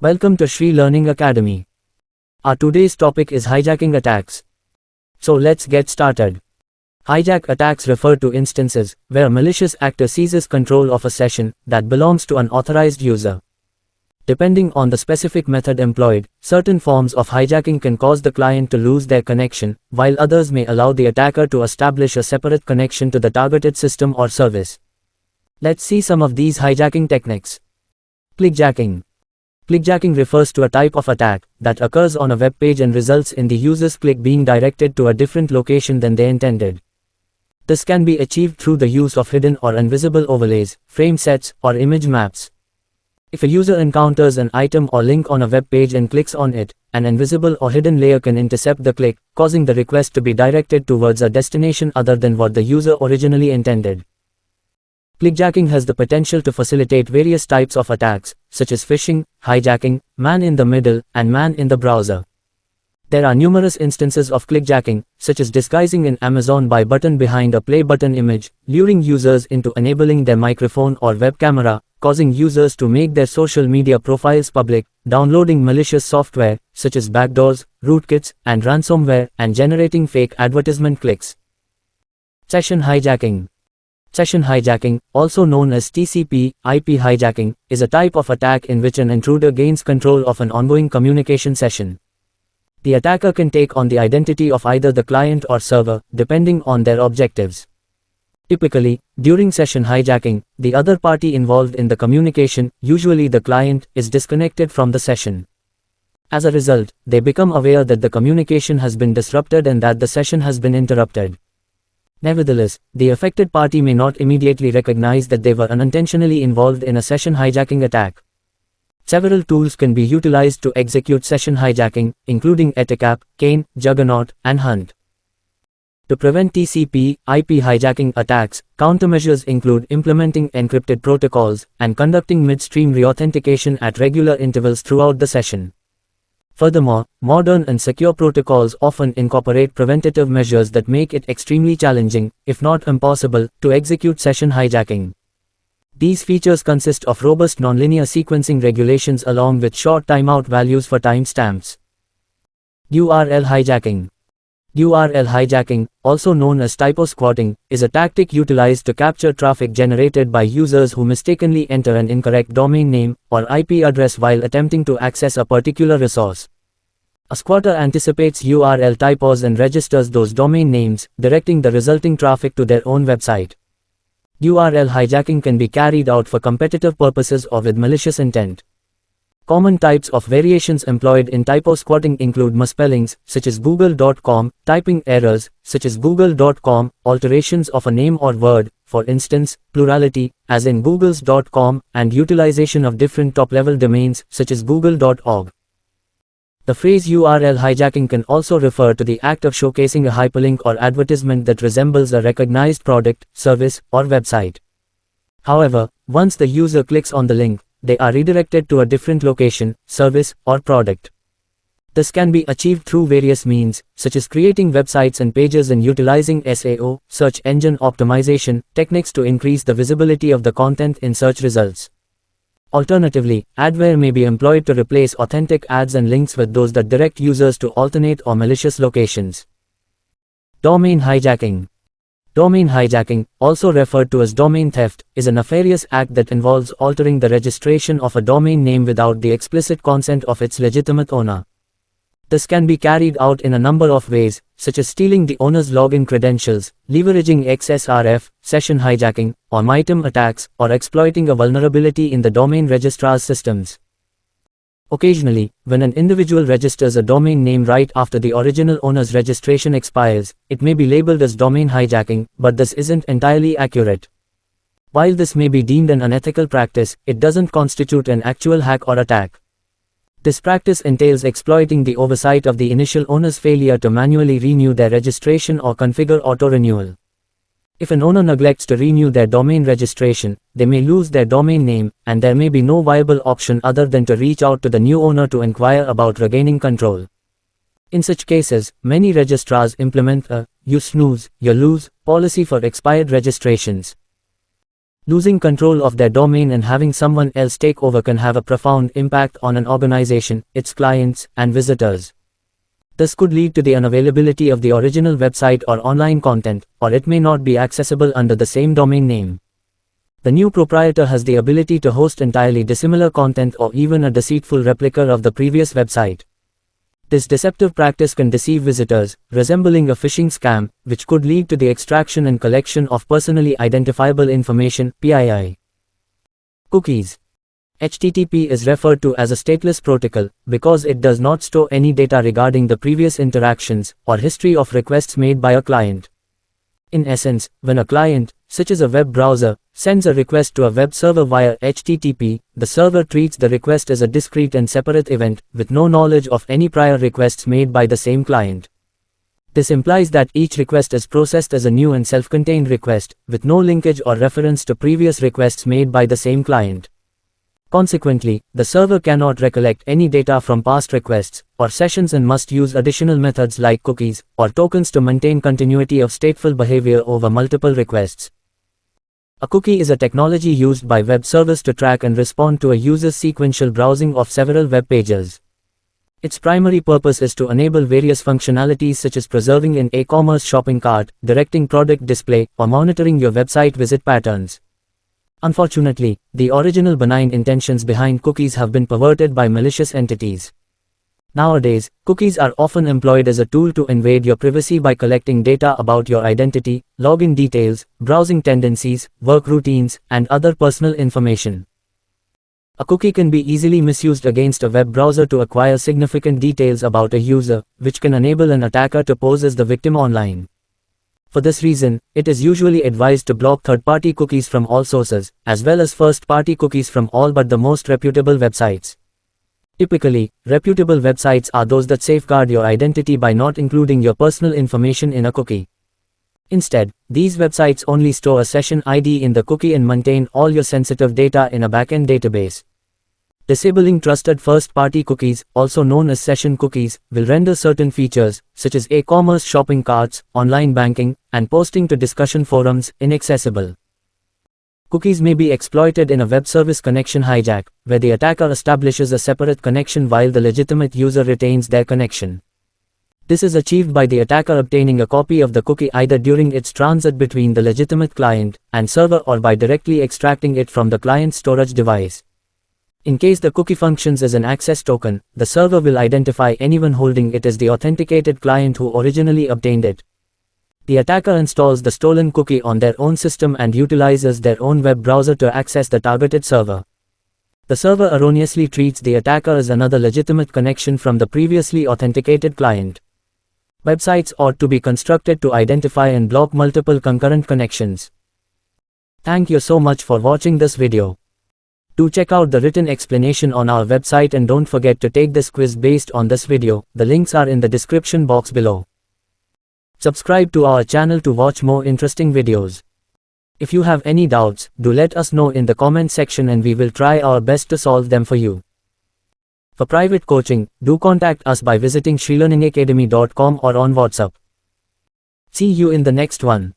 Welcome to Shree Learning Academy. Our today's topic is hijacking attacks. So let's get started. Hijack attacks refer to instances where a malicious actor seizes control of a session that belongs to an authorized user. Depending on the specific method employed, certain forms of hijacking can cause the client to lose their connection, while others may allow the attacker to establish a separate connection to the targeted system or service. Let's see some of these hijacking techniques. Clickjacking. Clickjacking refers to a type of attack that occurs on a web page and results in the user's click being directed to a different location than they intended. This can be achieved through the use of hidden or invisible overlays, frame sets, or image maps. If a user encounters an item or link on a web page and clicks on it, an invisible or hidden layer can intercept the click, causing the request to be directed towards a destination other than what the user originally intended. Clickjacking has the potential to facilitate various types of attacks, such as phishing, hijacking, man-in-the-middle, and man-in-the-browser. There are numerous instances of clickjacking, such as disguising an Amazon buy button behind a play button image, luring users into enabling their microphone or web camera, causing users to make their social media profiles public, downloading malicious software, such as backdoors, rootkits, and ransomware, and generating fake advertisement clicks. Session hijacking. Session hijacking, also known as TCP/IP hijacking, is a type of attack in which an intruder gains control of an ongoing communication session. The attacker can take on the identity of either the client or server, depending on their objectives. Typically, during session hijacking, the other party involved in the communication, usually the client, is disconnected from the session. As a result, they become aware that the communication has been disrupted and that the session has been interrupted. Nevertheless, the affected party may not immediately recognize that they were unintentionally involved in a session hijacking attack. Several tools can be utilized to execute session hijacking, including Etcap, Kane, Juggernaut, and Hunt. To prevent TCP/IP hijacking attacks, countermeasures include implementing encrypted protocols and conducting midstream reauthentication at regular intervals throughout the session. Furthermore, modern and secure protocols often incorporate preventative measures that make it extremely challenging, if not impossible, to execute session hijacking. These features consist of robust nonlinear sequencing regulations along with short timeout values for timestamps. URL hijacking. URL hijacking, also known as typo squatting, is a tactic utilized to capture traffic generated by users who mistakenly enter an incorrect domain name or IP address while attempting to access a particular resource. A squatter anticipates URL typos and registers those domain names, directing the resulting traffic to their own website. URL hijacking can be carried out for competitive purposes or with malicious intent. Common types of variations employed in typo squatting include misspellings, such as google.com, typing errors, such as google.com, alterations of a name or word, for instance, plurality, as in googles.com, and utilization of different top-level domains, such as google.org. The phrase URL hijacking can also refer to the act of showcasing a hyperlink or advertisement that resembles a recognized product, service, or website. However, once the user clicks on the link, they are redirected to a different location, service, or product. This can be achieved through various means, such as creating websites and pages and utilizing SEO, search engine optimization, techniques to increase the visibility of the content in search results. Alternatively, adware may be employed to replace authentic ads and links with those that direct users to alternate or malicious locations. Domain hijacking. Domain hijacking, also referred to as domain theft, is a nefarious act that involves altering the registration of a domain name without the explicit consent of its legitimate owner. This can be carried out in a number of ways, such as stealing the owner's login credentials, leveraging XSRF, session hijacking, or MITRE attacks, or exploiting a vulnerability in the domain registrar's systems. Occasionally, when an individual registers a domain name right after the original owner's registration expires, it may be labeled as domain hijacking, but this isn't entirely accurate. While this may be deemed an unethical practice, it doesn't constitute an actual hack or attack. This practice entails exploiting the oversight of the initial owner's failure to manually renew their registration or configure auto-renewal. If an owner neglects to renew their domain registration, they may lose their domain name, and there may be no viable option other than to reach out to the new owner to inquire about regaining control. In such cases, many registrars implement a "you snooze, you lose" policy for expired registrations. Losing control of their domain and having someone else take over can have a profound impact on an organization, its clients, and visitors. This could lead to the unavailability of the original website or online content, or it may not be accessible under the same domain name. The new proprietor has the ability to host entirely dissimilar content or even a deceitful replica of the previous website. This deceptive practice can deceive visitors, resembling a phishing scam, which could lead to the extraction and collection of personally identifiable information, PII. Cookies. HTTP is referred to as a stateless protocol, because it does not store any data regarding the previous interactions, or history of requests made by a client. In essence, when a client, such as a web browser, sends a request to a web server via HTTP, the server treats the request as a discrete and separate event, with no knowledge of any prior requests made by the same client. This implies that each request is processed as a new and self-contained request, with no linkage or reference to previous requests made by the same client. Consequently, the server cannot recollect any data from past requests or sessions and must use additional methods like cookies or tokens to maintain continuity of stateful behavior over multiple requests. A cookie is a technology used by web servers to track and respond to a user's sequential browsing of several web pages. Its primary purpose is to enable various functionalities such as preserving an e-commerce shopping cart, directing product display, or monitoring your website visit patterns. Unfortunately, the original benign intentions behind cookies have been perverted by malicious entities. Nowadays, cookies are often employed as a tool to invade your privacy by collecting data about your identity, login details, browsing tendencies, work routines, and other personal information. A cookie can be easily misused against a web browser to acquire significant details about a user, which can enable an attacker to pose as the victim online. For this reason, it is usually advised to block third-party cookies from all sources, as well as first-party cookies from all but the most reputable websites. Typically, reputable websites are those that safeguard your identity by not including your personal information in a cookie. Instead, these websites only store a session ID in the cookie and maintain all your sensitive data in a backend database. Disabling trusted first-party cookies, also known as session cookies, will render certain features, such as e-commerce shopping carts, online banking, and posting to discussion forums, inaccessible. Cookies may be exploited in a web service connection hijack, where the attacker establishes a separate connection while the legitimate user retains their connection. This is achieved by the attacker obtaining a copy of the cookie either during its transit between the legitimate client and server or by directly extracting it from the client's storage device. In case the cookie functions as an access token, the server will identify anyone holding it as the authenticated client who originally obtained it. The attacker installs the stolen cookie on their own system and utilizes their own web browser to access the targeted server. The server erroneously treats the attacker as another legitimate connection from the previously authenticated client. Websites ought to be constructed to identify and block multiple concurrent connections. Thank you so much for watching this video. Do check out the written explanation on our website and don't forget to take this quiz based on this video. The links are in the description box below. Subscribe to our channel to watch more interesting videos. If you have any doubts, do let us know in the comment section and we will try our best to solve them for you. For private coaching, do contact us by visiting shreelearningacademy.com or on WhatsApp. See you in the next one.